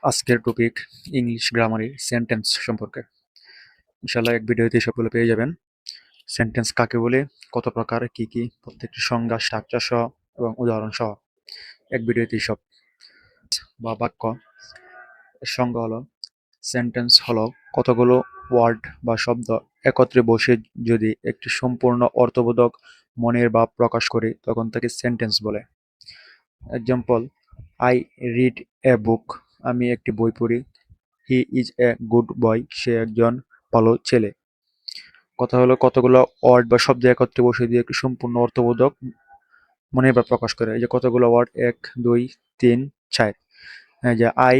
আজকের topic English গ্রামারের sentence সম্পর্কে। ইনশাআল্লাহ এক ভিডিওতে সবগুলো পেয়ে যাবেন। সেন্টেন্স কাকে বলে, কত প্রকার, কি কি, প্রত্যেকটি সংজ্ঞা, স্ট্রাকচার সহ এবং উদাহরণ সহ এক ভিডিওতেই সব। বা বাক্য এর সংজ্ঞা হলো, সেন্টেন্স হলো কতগুলো ওয়ার্ড বা শব্দ একত্রে বসে যদি একটি সম্পূর্ণ অর্থবোধক মনের ভাব প্রকাশ করে তখন তাকে সেন্টেন্স বলে। এক্সাম্পল: আই রিড এ বুক, আমি একটি বই পড়ি। He is a good boy, সে একজন ভালো ছেলে। কথা হলো কতগুলো ওয়ার্ড বা শব্দ একত্রে বসে দিয়ে একটি সম্পূর্ণ অর্থবোধক মনের ভাব প্রকাশ করে। এই যে কতগুলো ওয়ার্ড: 1 2 3 4। এই যে আই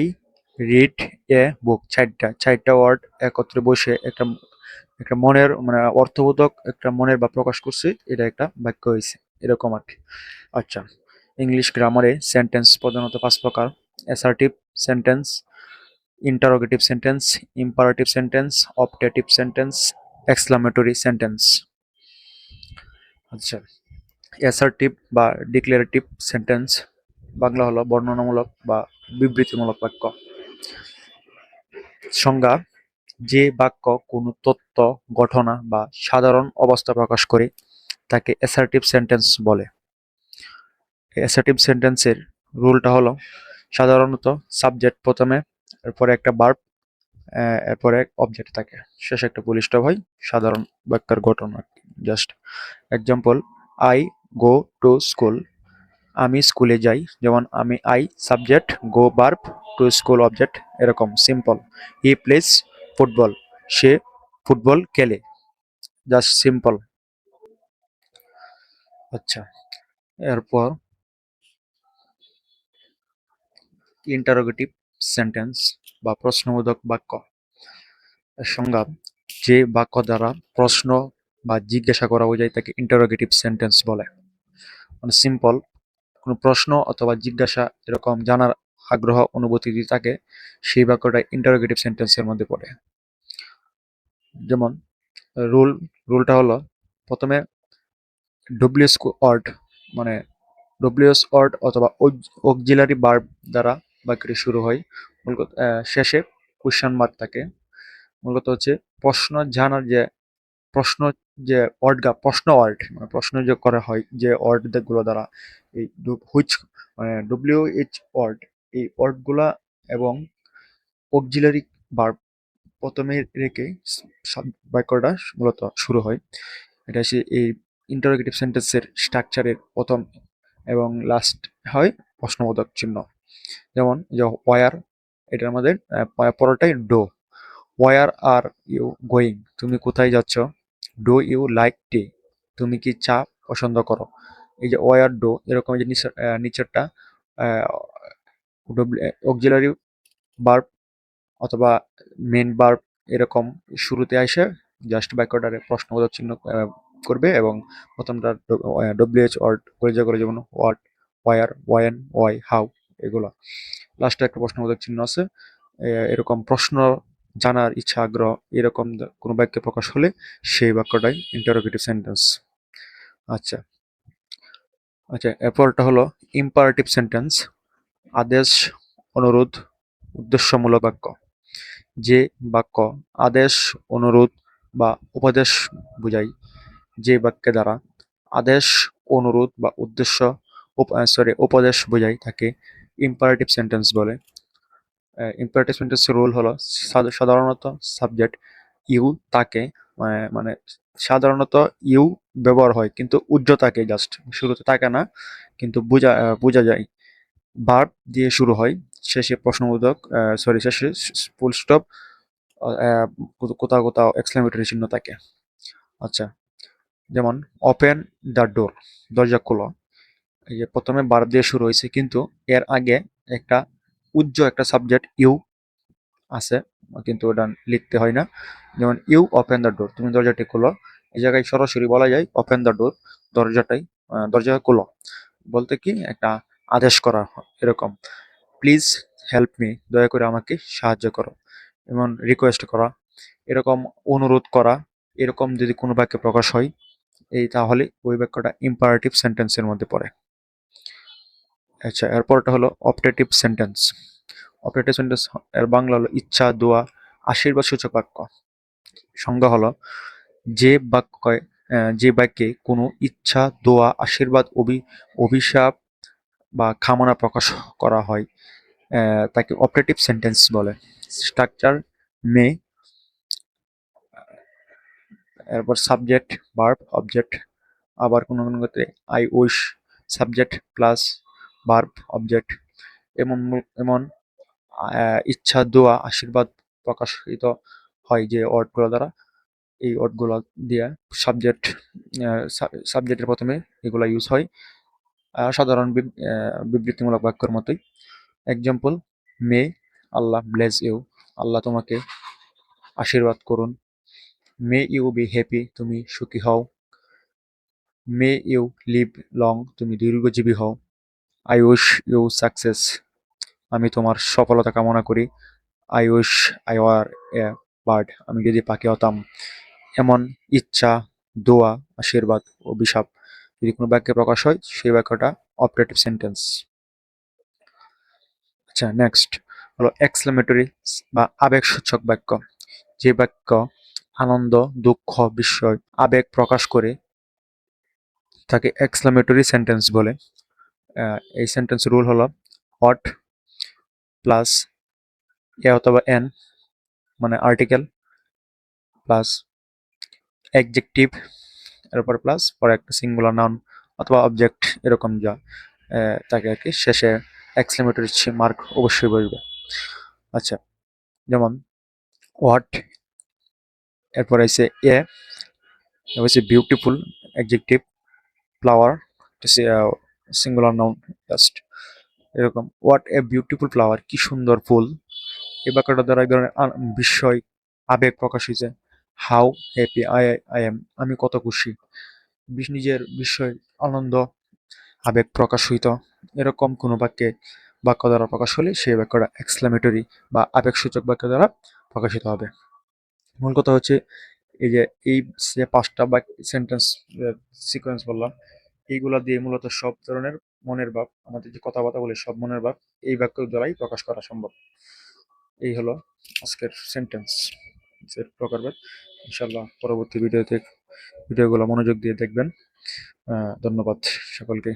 রিড এ বুক, চারটা ওয়ার্ড একত্রে বসে একটা একটা মনের মানে অর্থবোধক একটা মনের ভাব প্রকাশ করছে, এটা একটা বাক্য হয়েছে এরকম আর কি। আচ্ছা, ইংলিশ গ্রামারে সেন্টেন্স প্রধানত 5 প্রকার: assertive sentence, interrogative sentence, imperative sentence, optative sentence, exclamatory sentence. আচ্ছা, অ্যাসার্টিভ বা ডিক্লারেটিভ সেন্টেন্স বাংলা হলো বর্ণনামূলক বা বিবৃতিমূলক বাক্য। সংজ্ঞা: যে বাক্য কোনো তথ্য, ঘটনা বা সাধারণ অবস্থা প্রকাশ করে তাকে অ্যাসার্টিভ সেন্টেন্স বলে। অ্যাসার্টিভ সেন্টেন্সের রুলটা হলো সাধারণত সাবজেক্ট প্রথমে, এরপরে একটা ভার্ব, এরপরে অবজেক্ট থাকে, শেষে একটা ফুল স্টপ হয়। সাধারণ বাক্যের ঘটনা just. Example: I go to school, আমি স্কুলে যাই। যেমন I subject, go verb, to school object, এরকম সিম্পল। হি প্লেস ফুটবল, সে ফুটবল খেলে, জাস্ট সিম্পল। আচ্ছা, এরপর ইন্টারোগেটিভ সেন্টেন্স বা প্রশ্নবোধক বাক্য। এর সংজ্ঞা: যে বাক্য দ্বারা প্রশ্ন বা জিজ্ঞাসা করা বোঝায় তাকে ইন্টারোগেটিভ সেন্টেন্স বলে। মানে সিম্পল কোনো প্রশ্ন অথবা জিজ্ঞাসা এরকম জানার আগ্রহ অনুভূতি যদি থাকে, সেই বাক্যটা ইন্টারোগেটিভ সেন্টেন্সের মধ্যে পড়ে। যেমন রুলটা হলো প্রথমে ডব্লিউএস ওয়ার্ড মানে ডব্লিউএস ওয়ার্ড অথবা অক্সিলারি ভার্ব দ্বারা বাক্যটি শুরু হয়। মূলত শেষে কোয়েশ্চন মার্ক থাকে। মূলত হচ্ছে প্রশ্ন জানার যে প্রশ্ন যে প্রশ্ন ওয়ার্ড মানে প্রশ্ন যে করা হয় যে ওয়ার্ড গুলো দ্বারা, এই হুইচ মানে ডব্লিউএইচ ওয়ার্ড, এই ওয়ার্ড গুলা এবং অক্সিলারি ভার্ব প্রথমে রেখে বাক্যটা মূলত শুরু হয়। এটা হচ্ছে এই ইন্টারোগেটিভ সেন্টেন্সের স্ট্রাকচারের প্রথম এবং লাস্ট হয় প্রশ্নবোধক চিহ্ন। যেমন যে ওয়ার, এটার মধ্যে পরটাই do. Where are you going, তুমি কোথায় যাচ্ছ। ডু ইউ লাইক টি, তুমি কি চা পছন্দ করো। এই যে ওয়ার ডো এরকম, যে নিচেরটা অক্সিলারি ভার্ব অথবা মেন ভার্ব এরকম শুরুতে আসে জাস্ট বাক্যটারে প্রশ্নবোধক চিহ্ন করবে, এবং প্রথমটা ডব্লিউএইচ ওয়ার্ড পরিচয় করে, যেমন what, where, when, why, how, এগুলো। লাস্টে একটা প্রশ্নবোধক চিহ্ন আছে। এরকম প্রশ্ন জানার ইচ্ছা, আগ্রহ এরকম কোনো বাক্যে প্রকাশ হলে সেই বাক্যটাই ইন্টারোগেটিভ সেন্টেন্স। আচ্ছা আচ্ছা, এরপরটা হলো ইম্পারেটিভ সেন্টেন্স, আদেশ, অনুরোধ, উদ্দেশ্যমূলক বাক্য। যে বাক্য আদেশ, অনুরোধ বা উপদেশ বোঝায়, যে বাক্যে দ্বারা আদেশ, অনুরোধ বা উদ্দেশ্য উপদেশ বোঝায় তাকে ইম্পারেটিভ সেন্টেন্স বলে। ইম্পারেটিভ সেন্টেন্সের রুল হলো সাধারণত সাবজেক্ট ইউ তাকে, মানে সাধারণত ইউ ব্যবহার হয় কিন্তু উজ্জ্বতাকে, জাস্ট শুরুতে থাকে না কিন্তু বোঝা যায়। ভার্ব দিয়ে শুরু হয়, শেষে প্রশ্নবোধক শেষে ফুল স্টপ, কোথাও কোথাও এক্সক্লেমেটরি চিহ্ন থাকে। আচ্ছা, যেমন ওপেন দ্য ডোর, দরজা খোলো। এই যে প্রথমে ভার্ব দিয়ে শুরু হয়েছে কিন্তু এর আগে একটা একটা সাবজেক্ট ইউ আছে, কিন্তু ওটা লিখতে হয় না। যেমন ইউ ওপেন দ্য ডোর, তুমি দরজাটি খোলো। এই জায়গায় সরাসরি বলা যায় ওপেন দ্য ডোর, দরজা খোলো বলতে কি একটা আদেশ করা এরকম। প্লিজ হেল্প মি, দয়া করে আমাকে সাহায্য করো, এমন রিকোয়েস্ট করা, এরকম অনুরোধ করা, এরকম যদি কোনো বাক্যে প্রকাশ হয় তাহলে ওই বাক্যটা ইম্পারেটিভ সেন্টেন্সের মধ্যে পড়ে। আচ্ছা, এরপরটা হলো অপটেটিভ সেন্টেন্স। অপারেটিভ সেন্টেন্স এর বাংলা হলো ইচ্ছা, দোয়া, আশীর্বাদ সূচক বাক্য। সংজ্ঞা হলো যে বাক্যে যে বাক্যে কোনো ইচ্ছা, দোয়া, আশীর্বাদ, অভিশাপ বা কামনা প্রকাশ করা হয় তাকে অপারেটিভ সেন্টেন্স বলে। স্ট্রাকচার: মে, এরপর সাবজেক্ট, ভার্ব, অবজেক্ট। আবার কোনো কোনো ক্ষেত্রে I wish, subject plus verb, object. এমন এমন ইচ্ছা, দোয়া, আশীর্বাদ প্রকাশিত হয় যে ওয়ার্ডগুলো দ্বারা, এই ওয়ার্ডগুলো দিয়ে সাবজেক্ট সাবজেক্টের প্রথমে এগুলো ইউজ হয় সাধারণ বিবৃতিমূলক বাক্যের মতোই। Example: may Allah bless you, আল্লাহ তোমাকে আশীর্বাদ করুন। মে ইউ বি হ্যাপি, তুমি সুখী হও। মে ইউ লিভ লং, তুমি দীর্ঘজীবী হও। আই উইশ ইউ সাকসেস, আমি তোমার সফলতা কামনা করি। I wish I were a bird, আমি যদি পাখি হতাম। এমন ইচ্ছা, দোয়া, আশীর্বাদ, অভিশাপ যদি কোনো বাক্যে প্রকাশ হয় সেই বাক্যটা অপারেটিভ সেন্টেন্স। আচ্ছা, নেক্সট হলো এক্সক্লেমেটরি বা আবেগসূচক বাক্য। যে বাক্য আনন্দ, দুঃখ, বিস্ময়, আবেগ প্রকাশ করে তাকে এক্সক্লেমেটরি সেন্টেন্স বলে। এই সেন্টেন্স রুল হলো হোয়াট প্লাস এ অথবা এন মানে আর্টিকেল প্লাস অ্যাডজেক্টিভ, এরপর প্লাস পরে একটা সিঙ্গুলার নাউন অথবা অবজেক্ট, এরকম যা তাকে আর কি শেষে এক্সক্লেমেটরি মার্ক অবশ্যই বসবে। আচ্ছা, যেমন হোয়াট, এরপর আছে এ, হচ্ছে beautiful adjective, flower singular noun just, এরকম হোয়াট এ বিউটিফুল ফ্লাওয়ার, কি সুন্দর ফুল। এই বাক্যটা দ্বারা এক ধরনের বিস্ময়, আবেগ প্রকাশ হয়েছে। How happy I I am, আমি কত খুশি। নিজের বিস্ময়, আনন্দ, আবেগ প্রকাশ হইত, এরকম কোনো বাক্য দ্বারা প্রকাশ হলে সেই বাক্যটা এক্সক্লেমেটরি বা আবেগসূচক বাক্য দ্বারা প্রকাশিত হবে। মূল কথা হচ্ছে এই যে এই যে পাঁচটা সেন্টেন্স সিকোয়েন্স বললাম, এইগুলা দিয়ে মূলত সব ধরনের মনের ভাব, আমাদের যে কথাবার্তা বলি সব মনের ভাব এই বাক্য দ্বারাই প্রকাশ করা সম্ভব। এই হলো আজকের সেন্টেন্স এর প্রকারভেদ। ইনশাল্লাহ পরবর্তী ভিডিওগুলো মনোযোগ দিয়ে দেখবেন। ধন্যবাদ সকলকে।